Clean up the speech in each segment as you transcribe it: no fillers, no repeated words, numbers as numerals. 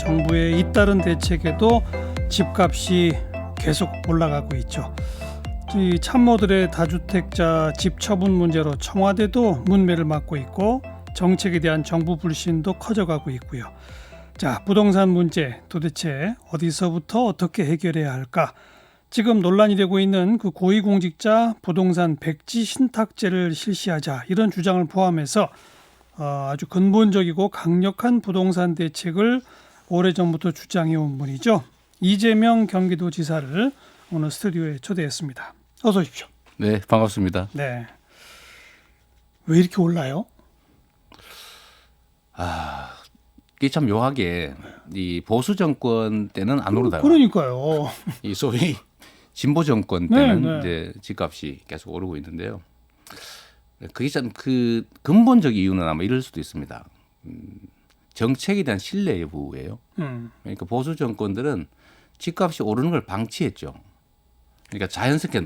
정부의 잇따른 대책에도 집값이 계속 올라가고 있죠. 이 참모들의 다주택자 집 처분 문제로 청와대도 문매를 맞고 있고 정책에 대한 정부 불신도 커져가고 있고요. 자, 부동산 문제 도대체 어디서부터 어떻게 해결해야 할까? 지금 논란이 되고 있는 그 고위공직자 부동산 백지 신탁제를 실시하자 이런 주장을 포함해서 아주 근본적이고 강력한 부동산 대책을 오래전부터 주장해온 분이죠. 이재명 경기도지사를 오늘 스튜디오에 초대했습니다. 어서 오십시오. 네, 반갑습니다. 네. 왜 이렇게 올라요? 이게 참 묘하게 이 보수 정권 때는 안 오르다가 그러니까요. 이 소위 진보 정권 때는 네. 이제 집값이 계속 오르고 있는데요. 그게 참 그 근본적 이유는 아마 이럴 수도 있습니다. 정책에 대한 신뢰 여부예요. 그러니까 보수 정권들은 집값이 오르는 걸 방치했죠. 그러니까 자연스럽게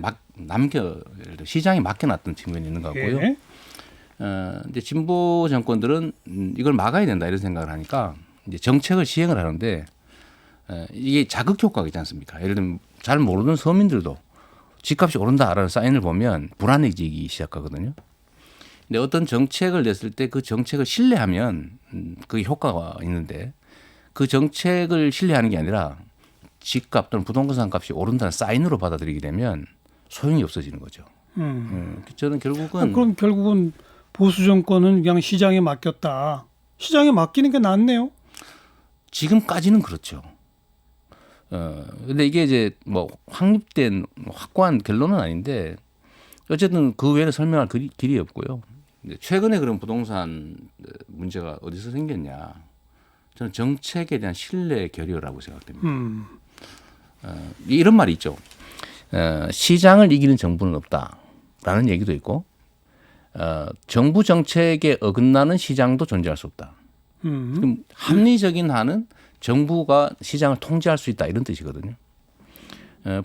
시장에 맡겨놨던 측면이 있는 것 같고요. 예. 이제 진보 정권들은 이걸 막아야 된다 이런 생각을 하니까 이제 정책을 시행을 하는데 이게 자극 효과가 있지 않습니까? 예를 들면 잘 모르는 서민들도 집값이 오른다라는 사인을 보면 불안해지기 시작하거든요. 근데 어떤 정책을 냈을 때 그 정책을 신뢰하면 그게 효과가 있는데 그 정책을 신뢰하는 게 아니라 집값 또는 부동산 값이 오른다는 사인으로 받아들이게 되면 소용이 없어지는 거죠. 저는 결국은 그럼 결국은 보수 정권은 그냥 시장에 맡겼다. 시장에 맡기는 게 낫네요. 지금까지는 그렇죠. 근데 이게 이제 뭐 확립된 확고한 결론은 아닌데 어쨌든 그 외에는 설명할 길이 없고요. 최근에 그런 부동산 문제가 어디서 생겼냐? 저는 정책에 대한 신뢰 결여라고 생각됩니다. 이런 말이 있죠. 시장을 이기는 정부는 없다라는 얘기도 있고 정부 정책에 어긋나는 시장도 존재할 수 없다. 그럼 합리적인 한은 정부가 시장을 통제할 수 있다 이런 뜻이거든요.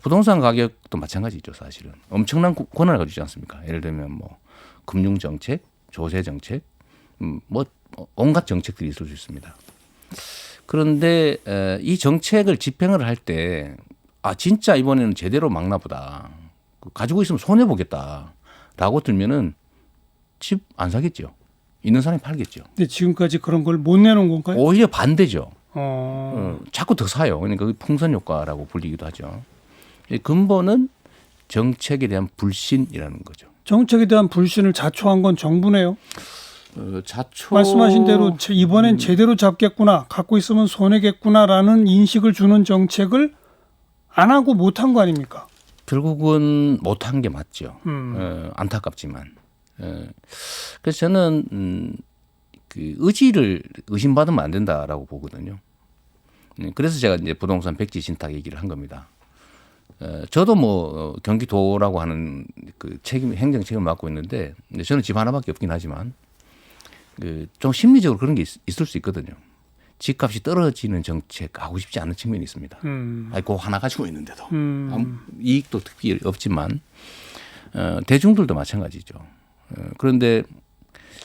부동산 가격도 마찬가지죠. 사실은 엄청난 권한을 가지지 않습니까? 예를 들면 뭐 금융 정책, 조세 정책, 뭐 온갖 정책들이 있을 수 있습니다. 그런데 이 정책을 집행을 할 때 진짜 이번에는 제대로 막나 보다. 가지고 있으면 손해 보겠다라고 들면은 집 안 사겠죠. 있는 사람이 팔겠죠. 근데 지금까지 그런 걸 못 내놓은 건가요? 오히려 반대죠. 자꾸 더 사요. 그러니까 그게 풍선 효과라고 불리기도 하죠. 근본은 정책에 대한 불신이라는 거죠. 정책에 대한 불신을 자초한 건 정부네요. 말씀하신 대로 이번엔 제대로 잡겠구나, 갖고 있으면 손해겠구나라는 인식을 주는 정책을 안 하고 못한 거 아닙니까? 결국은 못한 게 맞죠. 안타깝지만. 그래서 저는 그 의지를 의심받으면 안 된다라고 보거든요. 그래서 제가 이제 부동산 백지 신탁 얘기를 한 겁니다. 저도 뭐 경기도라고 하는 그 행정 책임을 맡고 있는데 저는 집 하나밖에 없긴 하지만 좀 심리적으로 그런 게 있을 수 있거든요. 집값이 떨어지는 정책 하고 싶지 않은 측면이 있습니다. 그거 하나 가지고 있는데도 이익도 특히 없지만 대중들도 마찬가지죠. 그런데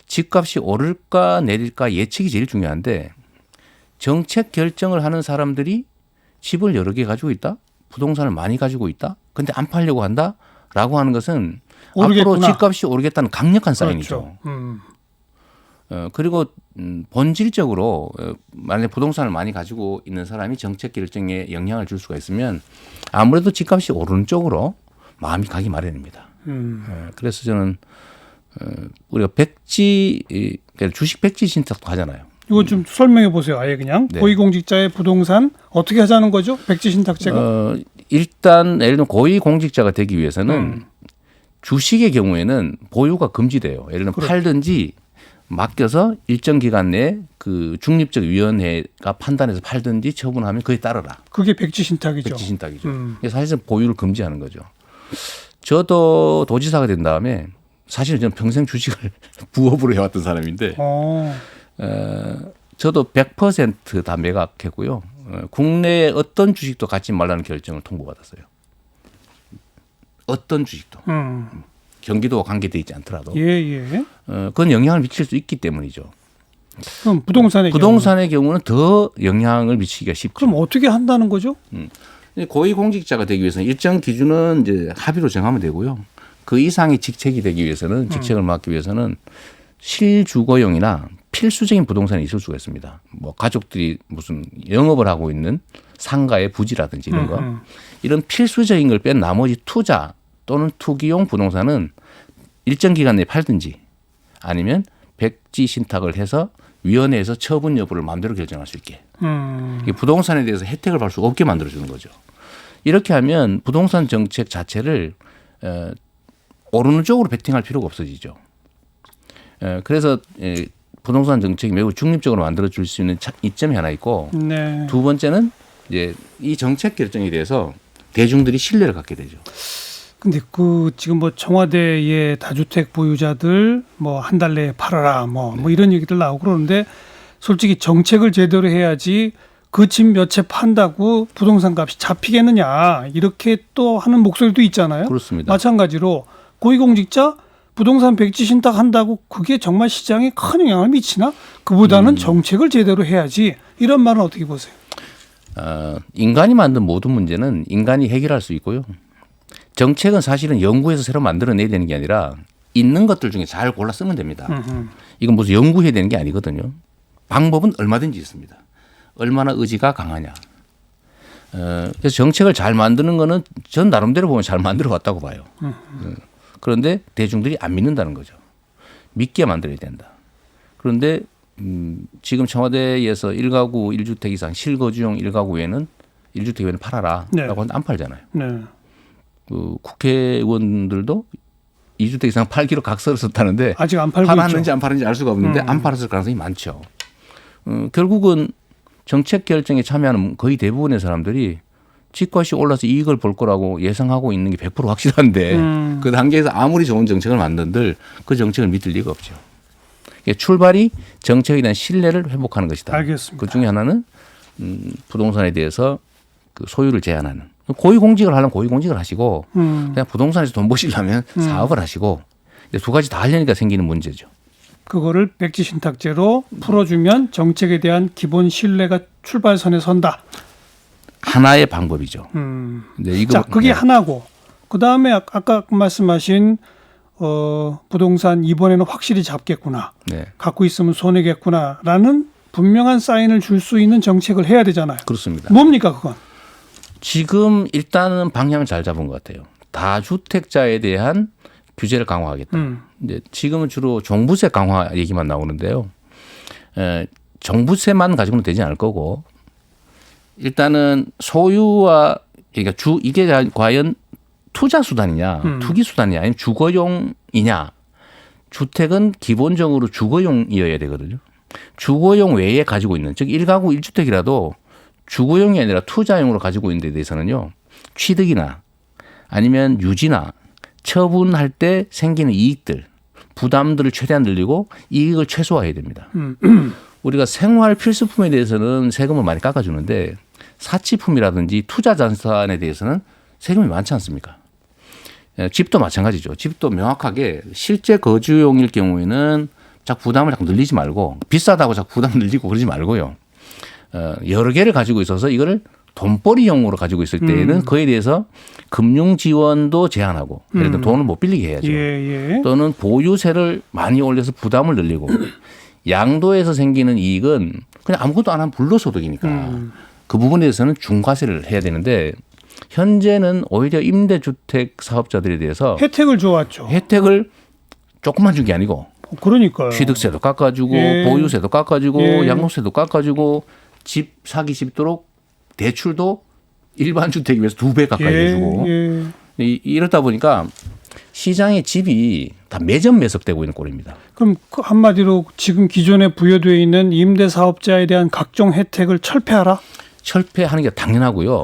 집값이 오를까 내릴까 예측이 제일 중요한데 정책 결정을 하는 사람들이 집을 여러 개 가지고 있다? 부동산을 많이 가지고 있다? 근데 안 팔려고 한다라고 하는 것은 오르겠구나. 앞으로 집값이 오르겠다는 강력한 사인이죠. 그리고 본질적으로 만약에 부동산을 많이 가지고 있는 사람이 정책 결정에 영향을 줄 수가 있으면 아무래도 집값이 오르는 쪽으로 마음이 가기 마련입니다. 그래서 저는 우리가 주식 백지 신탁도 하잖아요. 이거 좀 설명해 보세요. 아예 그냥 네. 고위공직자의 부동산 어떻게 하자는 거죠? 백지 신탁제가? 일단 예를 들면 고위공직자가 되기 위해서는 주식의 경우에는 보유가 금지돼요. 예를 들면 팔든지 맡겨서 일정 기간 내에 그 중립적 위원회가 판단해서 팔든지 처분하면 그에 따르라. 그게 백지 신탁이죠. 백지 신탁이죠. 사실상 보유를 금지하는 거죠. 저도 도지사가 된 다음에 사실은 저는 평생 주식을 부업으로 해왔던 사람인데 저도 100% 다 매각했고요. 국내에 어떤 주식도 갖지 말라는 결정을 통보받았어요. 어떤 주식도. 경기도와 관계되어 있지 않더라도. 예. 그건 영향을 미칠 수 있기 때문이죠. 그럼 부동산의 경우는 더 영향을 미치기가 쉽죠. 그럼 어떻게 한다는 거죠? 고위공직자가 되기 위해서는 일정 기준은 이제 합의로 정하면 되고요. 그 이상의 직책이 되기 위해서는 직책을 맡기 위해서는 실주거용이나 필수적인 부동산이 있을 수가 있습니다. 뭐 가족들이 무슨 영업을 하고 있는 상가의 부지라든지 이런 거. 이런 필수적인 걸 뺀 나머지 투자 또는 투기용 부동산은 일정 기간 내에 팔든지 아니면 백지 신탁을 해서 위원회에서 처분 여부를 마음대로 결정할 수 있게. 이게 부동산에 대해서 혜택을 받을 수 없게 만들어주는 거죠. 이렇게 하면 부동산 정책 자체를 오르는 쪽으로 베팅할 필요가 없어지죠. 그래서 부동산 정책이 매우 중립적으로 만들어줄 수 있는 이점이 하나 있고 네. 두 번째는 이제 이 정책 결정에 대해서 대중들이 신뢰를 갖게 되죠. 근데 그 지금 뭐 청와대의 다주택 보유자들 뭐 한 달 내에 팔아라 뭐 이런 얘기들 나오고 그러는데 솔직히 정책을 제대로 해야지 그 집 몇 채 판다고 부동산 값이 잡히겠느냐 이렇게 또 하는 목소리도 있잖아요. 그렇습니다. 마찬가지로 고위공직자 부동산 백지 신탁한다고 그게 정말 시장에 큰 영향을 미치나? 그보다는 정책을 제대로 해야지 이런 말은 어떻게 보세요? 인간이 만든 모든 문제는 인간이 해결할 수 있고요. 정책은 사실은 연구해서 새로 만들어내야 되는 게 아니라 있는 것들 중에 잘 골라 쓰면 됩니다. 이건 무슨 연구해야 되는 게 아니거든요. 방법은 얼마든지 있습니다. 얼마나 의지가 강하냐. 그래서 정책을 잘 만드는 거는 전 나름대로 보면 잘 만들어 왔다고 봐요. 그런데 대중들이 안 믿는다는 거죠. 믿게 만들어야 된다. 그런데 지금 청와대에서 1가구 1주택 이상 실거주용 1가구 외에는 1주택 외에는 팔아라 라고 하는데 안 팔잖아요. 네. 그 국회의원들도 2주택 이상 팔기로 각서를 썼다는데 아직 안 팔고 팔았는지 있죠. 안 팔았는지 알 수가 없는데 안 팔았을 가능성이 많죠. 결국은 정책 결정에 참여하는 거의 대부분의 사람들이 집값이 올라서 이익을 볼 거라고 예상하고 있는 게 100% 확실한데 그 단계에서 아무리 좋은 정책을 만든들 그 정책을 믿을 리가 없죠. 출발이 정책에 대한 신뢰를 회복하는 것이다. 알겠습니다. 그 중에 하나는 부동산에 대해서 그 소유를 제한하는. 고위공직을 하려면 고위공직을 하시고 그냥 부동산에서 돈 버시려면 사업을 하시고 두 가지 다 하려니까 생기는 문제죠. 그거를 백지 신탁제로 풀어주면 정책에 대한 기본 신뢰가 출발선에 선다. 하나의 방법이죠. 근데 이거 자, 그게 하나고 그 다음에 아까 말씀하신 부동산 이번에는 확실히 잡겠구나. 네. 갖고 있으면 손해겠구나라는 분명한 사인을 줄 수 있는 정책을 해야 되잖아요. 그렇습니다. 뭡니까 그건? 지금 일단은 방향을 잘 잡은 것 같아요. 다주택자에 대한 규제를 강화하겠다. 이제 지금은 주로 종부세 강화 얘기만 나오는데요. 종부세만 가지고는 되지 않을 거고 일단은 소유와 그러니까 이게 과연 투자 수단이냐, 투기 수단이냐, 아니면 주거용이냐. 주택은 기본적으로 주거용이어야 되거든요. 주거용 외에 가지고 있는 즉 1가구 1주택이라도 주거용이 아니라 투자용으로 가지고 있는 데 대해서는요. 취득이나 아니면 유지나 처분할 때 생기는 이익들, 부담들을 최대한 늘리고 이익을 최소화해야 됩니다. 우리가 생활 필수품에 대해서는 세금을 많이 깎아주는데 사치품이라든지 투자 자산에 대해서는 세금이 많지 않습니까? 집도 마찬가지죠. 집도 명확하게 실제 거주용일 경우에는 자꾸 부담을 자꾸 늘리지 말고 비싸다고 자꾸 부담 늘리고 그러지 말고요. 여러 개를 가지고 있어서 이거를 돈벌이용으로 가지고 있을 때에는 그에 대해서 금융 지원도 제한하고 예를 들어 돈을 못 빌리게 해야죠. 예. 또는 보유세를 많이 올려서 부담을 늘리고 양도에서 생기는 이익은 그냥 아무것도 안 하면 불로소득이니까 그 부분에 대해서는 중과세를 해야 되는데 현재는 오히려 임대주택 사업자들에 대해서 혜택을 줘왔죠. 혜택을 조금만 준 게 아니고 그러니까요. 취득세도 깎아주고 예. 보유세도 깎아주고 예. 양도세도 깎아주고 집 사기 쉽도록 대출도 일반 주택에 비해서 2배 가까이 해주고 이렇다 보니까 시장의 집이 다 매점 매석되고 있는 꼴입니다. 그럼 그 한마디로 지금 기존에 부여되어 있는 임대사업자에 대한 각종 혜택을 철폐하라? 철폐하는 게 당연하고요.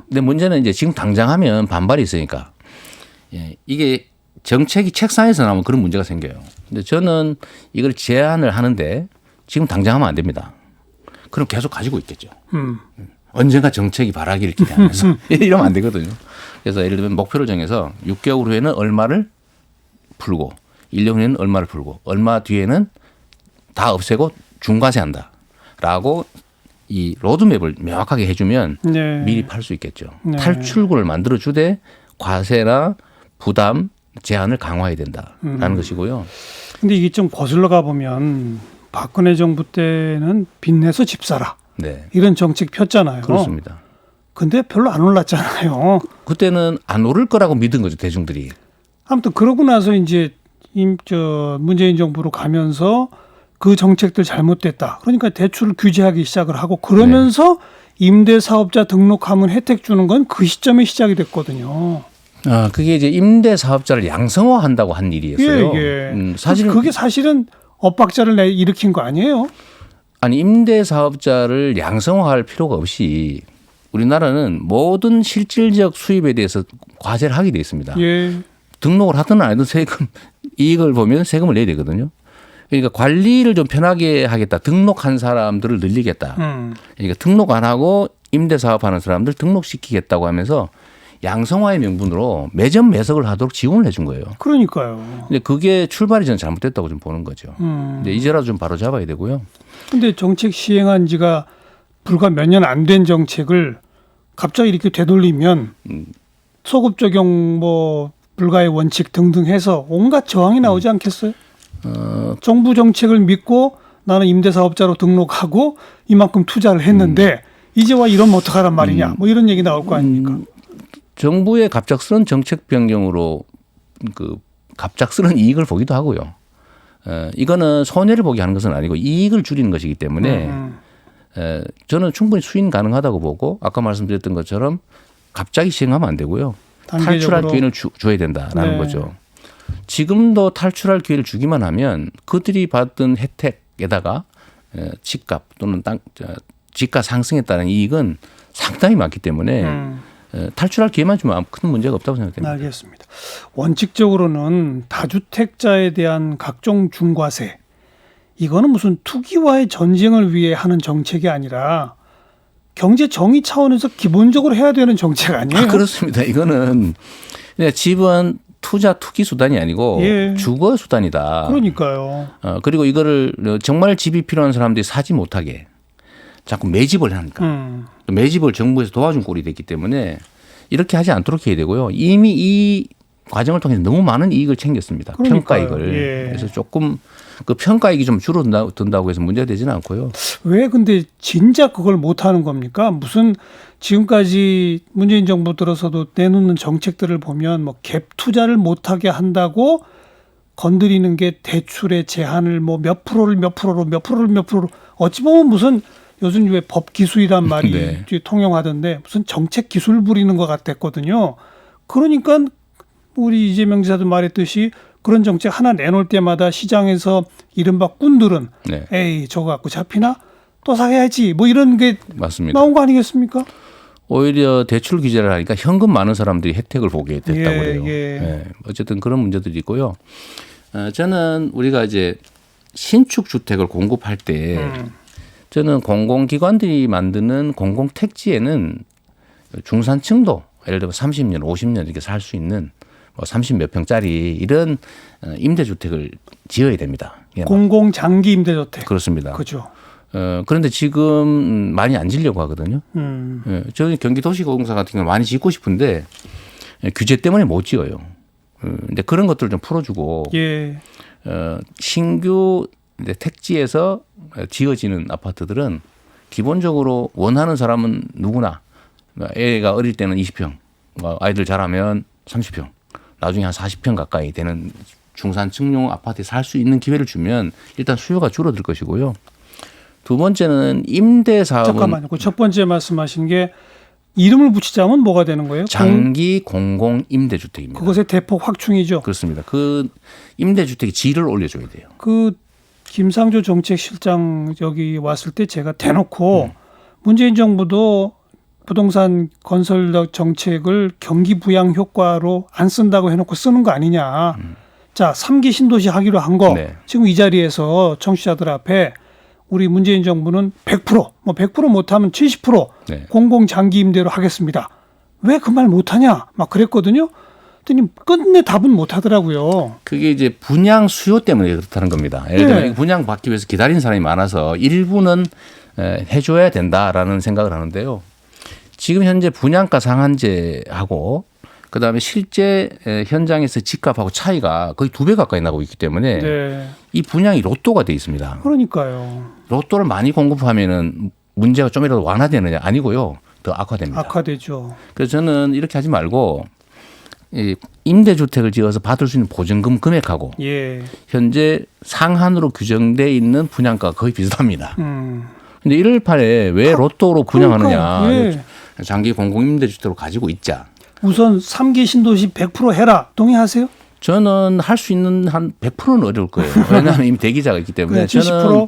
근데 문제는 이제 지금 당장 하면 반발이 있으니까 이게 정책이 책상에서 나오면 그런 문제가 생겨요. 근데 저는 이걸 제한을 하는데 지금 당장 하면 안 됩니다. 그럼 계속 가지고 있겠죠. 언젠가 정책이 발하기를 기대하면서 이러면 안 되거든요. 그래서 예를 들면 목표를 정해서 6개월 후에는 얼마를 풀고 1년 후에는 얼마를 풀고 얼마 뒤에는 다 없애고 중과세한다라고 이 로드맵을 명확하게 해주면 네. 미리 팔 수 있겠죠. 네. 탈출구를 만들어 주되 과세나 부담 제한을 강화해야 된다라는 것이고요. 근데 이게 좀 거슬러 가 보면 박근혜 정부 때는 빚내서 집 사라 네, 이런 정책 폈잖아요. 그렇습니다. 근데 별로 안 올랐잖아요. 그때는 안 오를 거라고 믿은 거죠, 대중들이. 아무튼 그러고 나서 이제 문재인 정부로 가면서 그 정책들 잘못됐다. 그러니까 대출을 규제하기 시작을 하고 그러면서 임대사업자 등록하면 혜택 주는 건 그 시점에 시작이 됐거든요. 아, 그게 이제 임대 사업자를 양성화한다고 한 일이었어요. 사실은 그게 사실은 엇박자를 일으킨 거 아니에요? 아니 임대 사업자를 양성화할 필요가 없이 우리나라는 모든 실질적 수입에 대해서 과세를 하게 돼 있습니다. 예. 등록을 하든 안 하든 세금 이익을 보면 세금을 내야 되거든요. 그러니까 관리를 좀 편하게 하겠다. 등록한 사람들을 늘리겠다. 그러니까 등록 안 하고 임대 사업하는 사람들 등록시키겠다고 하면서 양성화의 명분으로 매점 매석을 하도록 지원을 해준 거예요. 그러니까요. 근데 그게 출발이 저는 잘못됐다고 좀 보는 거죠. 근데 이제라도 좀 바로 잡아야 되고요. 근데 정책 시행한 지가 불과 몇 년 안 된 정책을 갑자기 이렇게 되돌리면 소급 적용 뭐 불가의 원칙 등등 해서 온갖 저항이 나오지 않겠어요? 정부 정책을 믿고 나는 임대사업자로 등록하고 이만큼 투자를 했는데 이제 와 이러면 어떡하란 말이냐 뭐 이런 얘기 나올 거 아닙니까? 정부의 갑작스런 정책 변경으로 그 갑작스런 이익을 보기도 하고요. 이거는 손해를 보게 하는 것은 아니고 이익을 줄이는 것이기 때문에 저는 충분히 수인 가능하다고 보고 아까 말씀드렸던 것처럼 갑자기 시행하면 안 되고요. 탈출할 기회를 줘야 된다라는 거죠. 지금도 탈출할 기회를 주기만 하면 그들이 받은 혜택에다가 집값 또는 집가 상승에 따른 이익은 상당히 많기 때문에 탈출할 기회만 주면 큰 문제가 없다고 생각됩니다. 알겠습니다. 원칙적으로는 다주택자에 대한 각종 중과세 이거는 무슨 투기와의 전쟁을 위해 하는 정책이 아니라 경제 정의 차원에서 기본적으로 해야 되는 정책 아니에요? 아, 그렇습니다. 이거는 그냥 집은 투자 투기 수단이 아니고 주거 수단이다. 그러니까요. 그리고 이거를 정말 집이 필요한 사람들이 사지 못하게 자꾸 매집을 하니까 매집을 정부에서 도와준 꼴이 됐기 때문에 이렇게 하지 않도록 해야 되고요. 이미 이 과정을 통해서 너무 많은 이익을 챙겼습니다. 그러니까요. 평가이익을. 그래서 조금 그 평가이익이 좀 줄어든다고 해서 문제가 되지는 않고요. 왜 근데 진작 그걸 못하는 겁니까? 무슨 지금까지 문재인 정부 들어서도 내놓는 정책들을 보면 뭐 갭 투자를 못하게 한다고 건드리는 게 대출의 제한을 뭐 몇 프로로 어찌 보면 무슨 요즘 왜 법 기술이란 말이 네. 통용하던데 무슨 정책 기술 부리는 것 같았거든요. 그러니까 우리 이재명 지사도 말했듯이 그런 정책 하나 내놓을 때마다 시장에서 이른바 꾼들은 에이 저거 갖고 잡히나? 또 사야지 뭐 이런 게 맞습니다. 나온 거 아니겠습니까? 오히려 대출 규제를 하니까 현금 많은 사람들이 혜택을 보게 됐다고 그래요. 어쨌든 그런 문제들이 있고요. 저는 우리가 이제 신축 주택을 공급할 때 저는 공공기관들이 만드는 공공택지에는 중산층도 예를 들어 30년, 50년 이렇게 살 수 있는 뭐 30몇 평짜리 이런 임대주택을 지어야 됩니다. 공공 장기 임대주택. 그렇습니다. 그죠. 그런데 지금 많이 안 지려고 하거든요. 저는 경기도시공사 같은 경우는 많이 짓고 싶은데 규제 때문에 못 지어요. 근데 그런 것들을 좀 풀어주고 신규 택지에서 지어지는 아파트들은 기본적으로 원하는 사람은 누구나 애가 어릴 때는 20평, 아이들 자라면 30평, 나중에 한 40평 가까이 되는 중산층용 아파트에 살 수 있는 기회를 주면 일단 수요가 줄어들 것이고요. 두 번째는 임대 사업은 잠깐만요. 그 첫 번째 말씀하신 게 이름을 붙이자면 뭐가 되는 거예요? 장기 공공 임대주택입니다. 그것의 대폭 확충이죠. 그렇습니다. 그 임대주택의 질을 올려줘야 돼요. 그 김상조 정책실장 여기 왔을 때 제가 대놓고 문재인 정부도 부동산 건설 정책을 경기 부양 효과로 안 쓴다고 해놓고 쓰는 거 아니냐. 자, 3기 신도시 하기로 한 거 지금 이 자리에서 청취자들 앞에 우리 문재인 정부는 100%, 뭐 100% 못하면 70% 공공 장기 임대로 하겠습니다. 왜 그 말 못하냐 막 그랬거든요. 했더니 끝내 답은 못 하더라고요. 그게 이제 분양 수요 때문에 그렇다는 겁니다. 예를 들면 네. 분양 받기 위해서 기다리는 사람이 많아서 일부는 해줘야 된다라는 생각을 하는데요. 지금 현재 분양가 상한제하고 그다음에 실제 현장에서 집값하고 차이가 거의 2배 가까이 나고 있기 때문에 네. 이 분양이 로또가 돼 있습니다. 그러니까요. 로또를 많이 공급하면은 문제가 좀이라도 완화되느냐 아니고요. 더 악화됩니다. 악화되죠. 그래서 저는 이렇게 하지 말고 이 임대주택을 지어서 받을 수 있는 보증금 금액하고 예. 현재 상한으로 규정돼 있는 분양가가 거의 비슷합니다. 근데 118에 왜 로또로 분양하느냐. 그러니까, 예. 장기 공공임대주택으로 가지고 있자. 우선 3기 신도시 100% 해라. 동의하세요? 저는 할 수 있는 한 100%는 어려울 거예요. 왜냐하면 이미 대기자가 있기 때문에 그래, 70%? 저는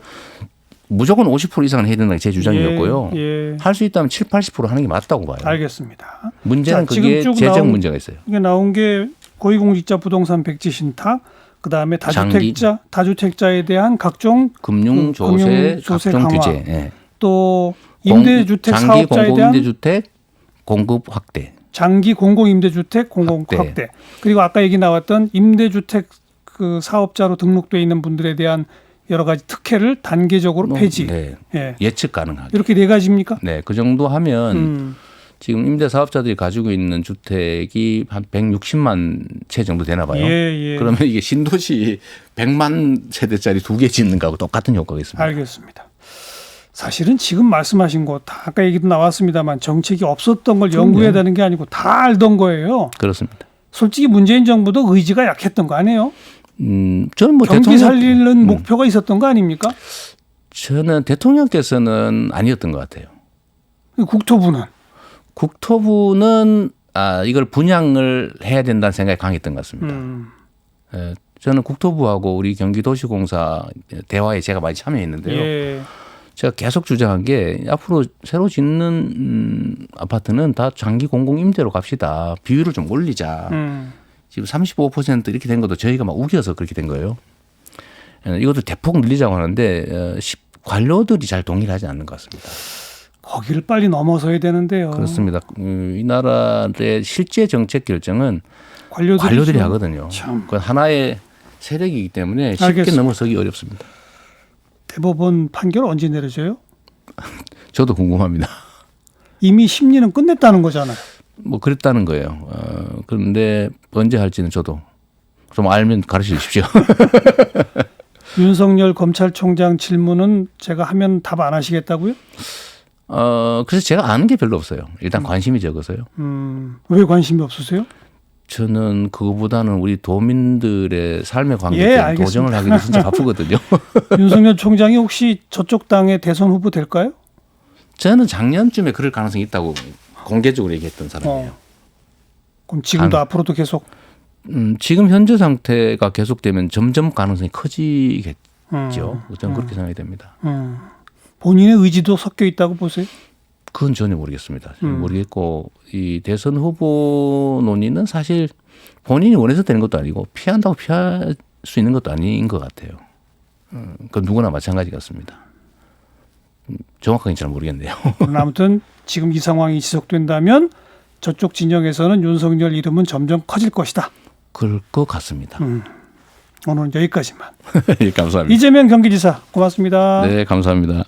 무조건 50% 이상은 해야 된다는 게 제 주장이었고요. 예. 할 수 있다면 7, 80% 하는 게 맞다고 봐요. 알겠습니다. 문제는 자, 지금 그게 쭉 재정 나온- 문제가 있어요. 이게 나온 게 고위공직자 부동산 백지 신탁, 그다음에 다주택자에 대한 각종 금융 조세, 금융 조세 각종 강화. 규제, 예. 또 임대주택 장기 사업자에 대한 공공임대주택 공급 확대. 장기 공공임대주택 공공 확대. 확대. 그리고 아까 얘기 나왔던 임대주택 그 사업자로 등록돼 있는 분들에 대한 여러 가지 특혜를 단계적으로 폐지. 네. 예. 예측 가능하게. 이렇게 네 가지입니까? 네, 그 정도 하면 지금 임대 사업자들이 가지고 있는 주택이 한 160만 채 정도 되나 봐요. 예. 그러면 이게 신도시 100만 세대짜리 2개 짓는 거하고 똑같은 효과가 있습니다. 알겠습니다. 사실은 지금 말씀하신 거 다 아까 얘기도 나왔습니다만 정책이 없었던 걸 연구해야 되는 게 아니고 다 알던 거예요. 그렇습니다. 솔직히 문재인 정부도 의지가 약했던 거 아니에요? 저는 뭐 경기 살리는 목표가 있었던 거 아닙니까? 저는 대통령께서는 아니었던 것 같아요. 국토부는 국토부는 이걸 분양을 해야 된다는 생각이 강했던 것 같습니다. 저는 국토부하고 우리 경기도시공사 대화에 제가 많이 참여했는데요. 예. 제가 계속 주장한 게 앞으로 새로 짓는 아파트는 다 장기 공공 임대로 갑시다. 비율을 좀 올리자. 지금 35% 이렇게 된 것도 저희가 막 우겨서 그렇게 된 거예요. 이것도 대폭 늘리자고 하는데 관료들이 잘 동의를 하지 않는 것 같습니다. 거기를 빨리 넘어서야 되는데요. 그렇습니다. 이 나라의 실제 정책 결정은 관료들이 관료들이 하거든요. 참. 그건 하나의 세력이기 때문에 쉽게 알겠습니다. 넘어서기 어렵습니다. 대법원 판결 언제 내려져요? 저도 궁금합니다. 이미 심리는 끝냈다는 거잖아요. 뭐 그랬다는 거예요. 그런데 언제 할지는 저도 좀 알면 가르쳐 주십시오. 윤석열 검찰총장 질문은 제가 하면 답 안 하시겠다고요? 그래서 제가 아는 게 별로 없어요. 일단 관심이 적어서요. 왜 관심이 없으세요? 저는 그거보다는 우리 도민들의 삶의 관계 예, 때문에 알겠습니다. 도정을 하기도 진짜 바쁘거든요. 윤석열 총장이 혹시 저쪽 당의 대선 후보 될까요? 저는 작년쯤에 그럴 가능성이 있다고 공개적으로 얘기했던 사람이에요. 그럼 지금도 앞으로도 계속 지금 현재 상태가 계속되면 점점 가능성이 커지겠죠. 저는 그렇게 생각이 됩니다. 본인의 의지도 섞여 있다고 보세요? 그건 전혀 모르겠습니다. 모르겠고 이 대선 후보 논의는 사실 본인이 원해서 되는 것도 아니고 피한다고 피할 수 있는 것도 아닌 것 같아요. 그건 누구나 마찬가지 같습니다. 정확하게 잘 모르겠네요. 그러나 아무튼 지금 이 상황이 지속된다면 저쪽 진영에서는 윤석열 이름은 점점 커질 것이다. 그럴 것 같습니다. 오늘은 여기까지만. 감사합니다. 이재명 경기지사 고맙습니다. 네, 감사합니다.